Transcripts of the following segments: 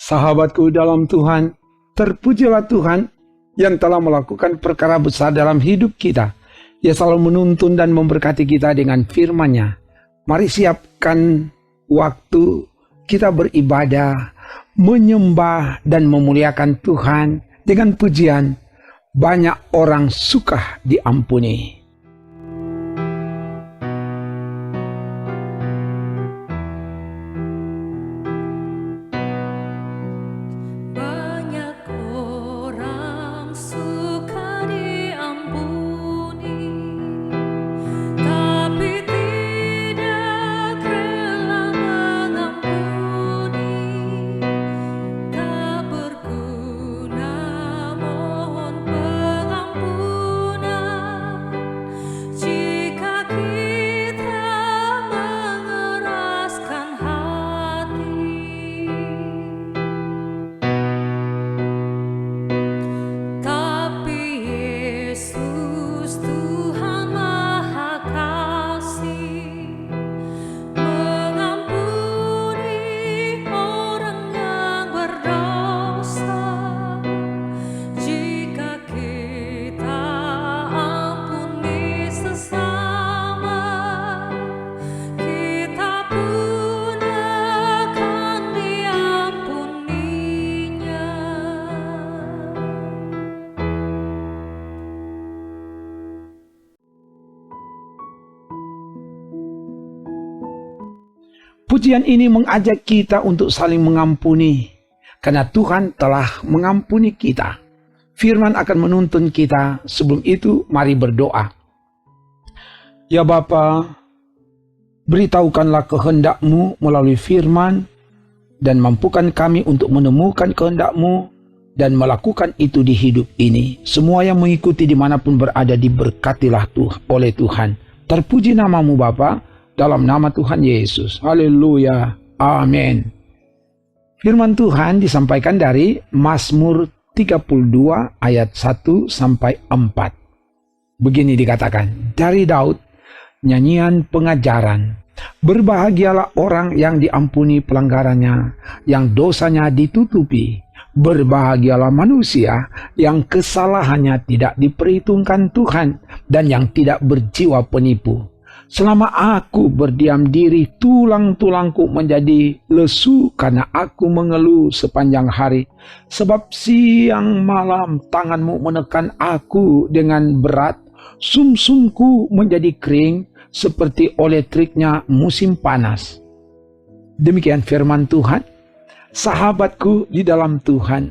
Sahabatku dalam Tuhan, terpujilah Tuhan yang telah melakukan perkara besar dalam hidup kita. Ia selalu menuntun dan memberkati kita dengan firman-Nya. Mari siapkan waktu kita beribadah, menyembah dan memuliakan Tuhan dengan pujian. Banyak orang suka diampuni. Pujian ini mengajak kita untuk saling mengampuni, karena Tuhan telah mengampuni kita. Firman akan menuntun kita. Sebelum itu, mari berdoa. Ya Bapa, beritahukanlah kehendak-Mu melalui firman, dan mampukan kami untuk menemukan kehendak-Mu dan melakukan itu di hidup ini. Semua yang mengikuti dimanapun berada diberkatilah oleh Tuhan. Terpuji nama-Mu Bapa, dalam nama Tuhan Yesus. Haleluya. Amin. Firman Tuhan disampaikan dari Mazmur 32 ayat 1 sampai 4. Begini dikatakan, dari Daud, nyanyian pengajaran. Berbahagialah orang yang diampuni pelanggarannya, yang dosanya ditutupi. Berbahagialah manusia yang kesalahannya tidak diperhitungkan Tuhan dan yang tidak berjiwa penipu. Selama aku berdiam diri, tulang-tulangku menjadi lesu karena aku mengeluh sepanjang hari. Sebab siang malam tangan-Mu menekan aku dengan berat. Sumsumku menjadi kering seperti oleh teriknya musim panas. Demikian firman Tuhan. Sahabatku di dalam Tuhan,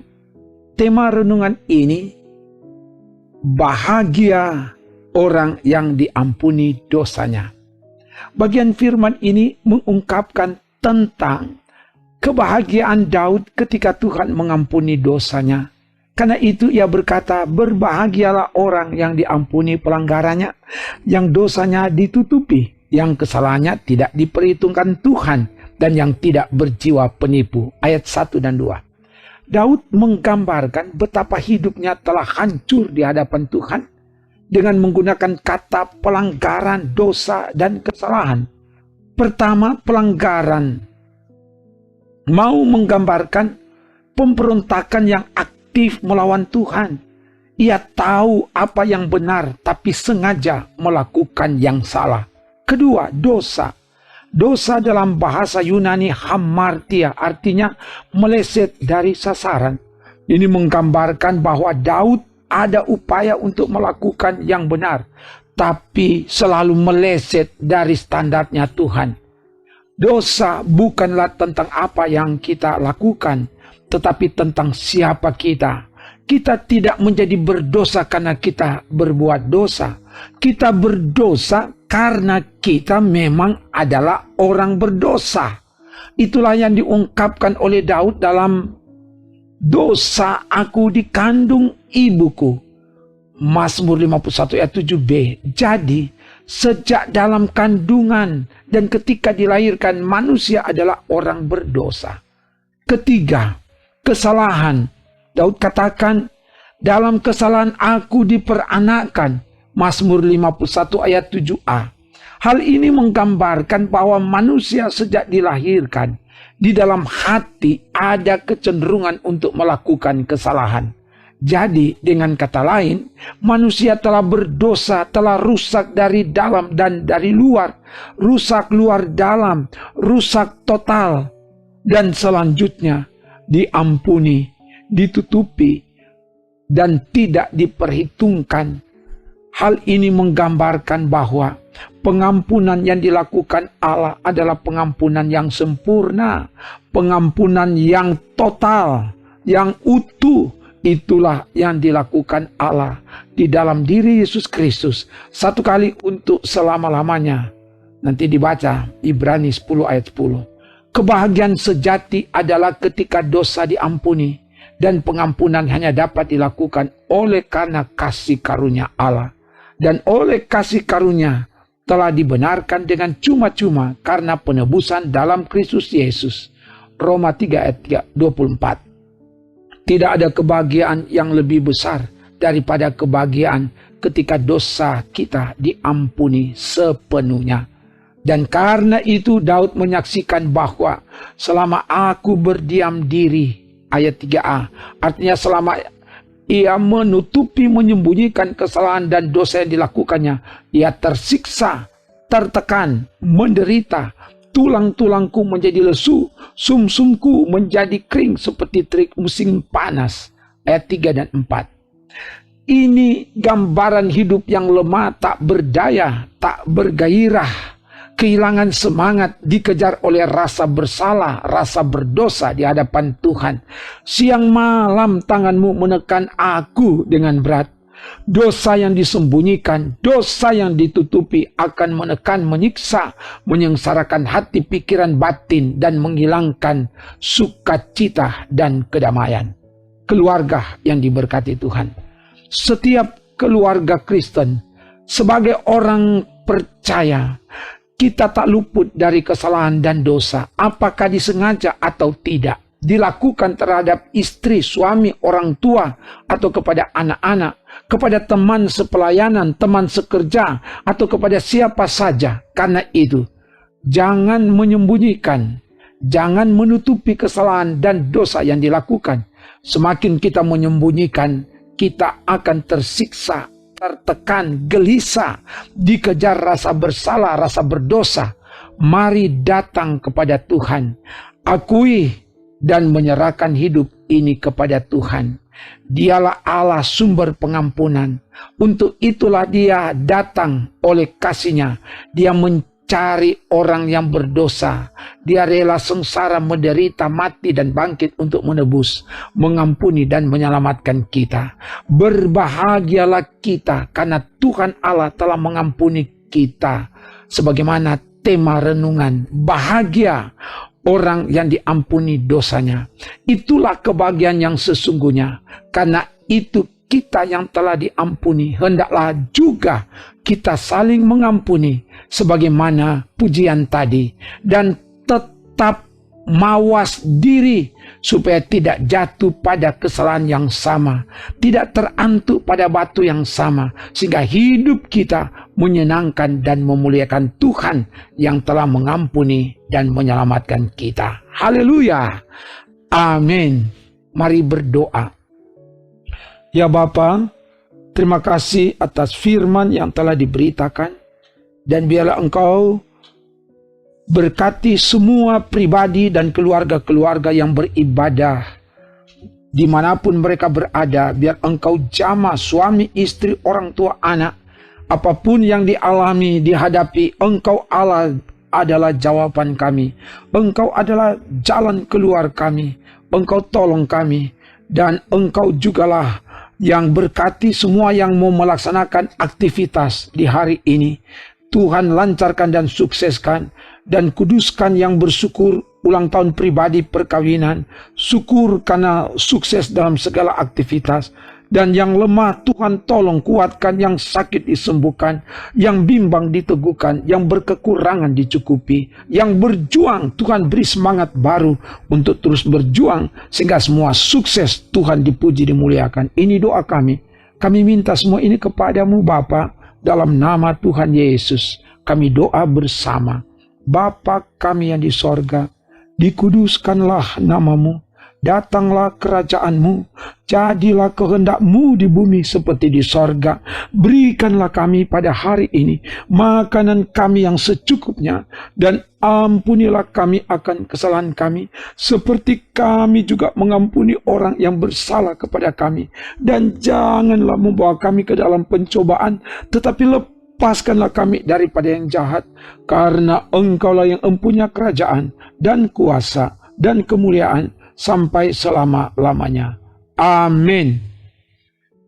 tema renungan ini, bahagia orang yang diampuni dosanya. Bagian firman ini mengungkapkan tentang kebahagiaan Daud ketika Tuhan mengampuni dosanya. Karena itu ia berkata, berbahagialah orang yang diampuni pelanggarannya, yang dosanya ditutupi, yang kesalahannya tidak diperhitungkan Tuhan, dan yang tidak berjiwa penipu. Ayat 1 dan 2. Daud menggambarkan betapa hidupnya telah hancur di hadapan Tuhan, dengan menggunakan kata pelanggaran, dosa, dan kesalahan. Pertama, pelanggaran mau menggambarkan pemberontakan yang aktif melawan Tuhan. Ia tahu apa yang benar, tapi sengaja melakukan yang salah. Kedua, dosa. Dosa dalam bahasa Yunani hamartia, artinya meleset dari sasaran. Ini menggambarkan bahwa Daud ada upaya untuk melakukan yang benar, tapi selalu meleset dari standarnya Tuhan. Dosa bukanlah tentang apa yang kita lakukan, tetapi tentang siapa kita. Kita tidak menjadi berdosa karena kita berbuat dosa. Kita berdosa karena kita memang adalah orang berdosa. Itulah yang diungkapkan oleh Daud dalam dosa aku di kandung ibuku. Mazmur 51 ayat 7b. Jadi, sejak dalam kandungan dan ketika dilahirkan, manusia adalah orang berdosa. Ketiga, kesalahan. Daud katakan, dalam kesalahan aku diperanakkan. Mazmur 51 ayat 7a. Hal ini menggambarkan bahwa manusia sejak dilahirkan Di dalam hati ada kecenderungan untuk melakukan kesalahan. Jadi dengan kata lain, manusia telah berdosa, telah rusak dari dalam dan dari luar. Rusak luar dalam, rusak total. Dan selanjutnya diampuni, ditutupi, dan tidak diperhitungkan. Hal ini menggambarkan bahwa pengampunan yang dilakukan Allah adalah pengampunan yang sempurna, pengampunan yang total, yang utuh. Itulah yang dilakukan Allah di dalam diri Yesus Kristus, satu kali untuk selama-lamanya. Nanti dibaca Ibrani 10 ayat 10. Kebahagiaan sejati adalah ketika dosa diampuni, dan pengampunan hanya dapat dilakukan oleh karena kasih karunia Allah. Dan oleh kasih karunia telah dibenarkan dengan cuma-cuma karena penebusan dalam Kristus Yesus. Roma 3 ayat 24. Tidak ada kebahagiaan yang lebih besar daripada kebahagiaan ketika dosa kita diampuni sepenuhnya. Dan karena itu Daud menyaksikan bahwa selama aku berdiam diri, ayat 3a, artinya selama ia menutupi, menyembunyikan kesalahan dan dosa yang dilakukannya, ia tersiksa, tertekan, menderita. Tulang-tulangku menjadi lesu, sumsumku menjadi kering seperti terik musim panas. Ayat 3 dan 4. Ini gambaran hidup yang lemah, tak berdaya, tak bergairah, kehilangan semangat, dikejar oleh rasa bersalah, rasa berdosa di hadapan Tuhan. Siang malam tanganmu menekan aku dengan berat. Dosa yang disembunyikan, dosa yang ditutupi akan menekan, menyiksa, menyengsarakan hati, pikiran, batin, dan menghilangkan sukacita dan kedamaian. Keluarga yang diberkati Tuhan. Setiap keluarga Kristen, sebagai orang percaya, kita tak luput dari kesalahan dan dosa, apakah disengaja atau tidak, dilakukan terhadap istri, suami, orang tua, atau kepada anak-anak, kepada teman sepelayanan, teman sekerja, atau kepada siapa saja. Karena itu, jangan menyembunyikan, jangan menutupi kesalahan dan dosa yang dilakukan. Semakin kita menyembunyikan, kita akan tersiksa, tertekan, gelisah, dikejar rasa bersalah, rasa berdosa. Mari datang kepada Tuhan, akui dan menyerahkan hidup ini kepada Tuhan. Dialah Allah sumber pengampunan. Untuk itulah Dia datang oleh kasih-Nya. Dia mencari orang yang berdosa. Dia rela sengsara, menderita, mati, dan bangkit untuk menebus, mengampuni, dan menyelamatkan kita. Berbahagialah kita karena Tuhan Allah telah mengampuni kita. Sebagaimana tema renungan, bahagia orang yang diampuni dosanya. Itulah kebahagiaan yang sesungguhnya. Karena itu kita yang telah diampuni, hendaklah juga kita saling mengampuni. Sebagaimana pujian tadi. Dan tetap mawas diri supaya tidak jatuh pada kesalahan yang sama, tidak terantuk pada batu yang sama, sehingga hidup kita menyenangkan dan memuliakan Tuhan yang telah mengampuni dan menyelamatkan kita. Haleluya. Amin. Mari berdoa. Ya Bapa, terima kasih atas firman yang telah diberitakan, dan biarlah Engkau berkati semua pribadi dan keluarga-keluarga yang beribadah dimanapun mereka berada. Biar Engkau jamah suami, istri, orang tua, anak. Apapun yang dialami, dihadapi, Engkau Allah adalah jawaban kami. Engkau adalah jalan keluar kami. Engkau tolong kami. Dan Engkau jugalah yang berkati semua yang mau melaksanakan aktivitas di hari ini. Tuhan lancarkan dan sukseskan. Dan kuduskan yang bersyukur ulang tahun pribadi perkawinan. Syukur karena sukses dalam segala aktivitas. Dan yang lemah Tuhan tolong kuatkan, yang sakit disembuhkan, yang bimbang diteguhkan, yang berkekurangan dicukupi, yang berjuang Tuhan beri semangat baru untuk terus berjuang sehingga semua sukses. Tuhan dipuji, dimuliakan. Ini doa kami. Kami minta semua ini kepadamu Bapa, dalam nama Tuhan Yesus. Kami doa bersama. Bapa kami yang di sorga, Dikuduskanlah namamu, datanglah kerajaanmu, jadilah kehendak-Mu di bumi seperti di sorga. Berikanlah kami pada hari ini makanan kami yang secukupnya, dan ampunilah kami akan kesalahan kami, seperti kami juga mengampuni orang yang bersalah kepada kami. Dan janganlah membawa kami ke dalam pencobaan, tetapi lepaskanlah kami daripada yang jahat, karena Engkaulah yang empunya kerajaan dan kuasa dan kemuliaan sampai selama-lamanya. Amin.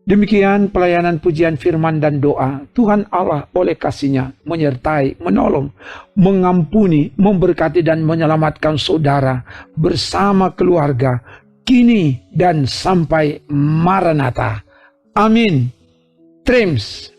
Demikian pelayanan pujian firman dan doa. Tuhan Allah oleh kasih-Nya menyertai, menolong, mengampuni, memberkati dan menyelamatkan saudara bersama keluarga, kini dan sampai Maranatha. Amin. Trims.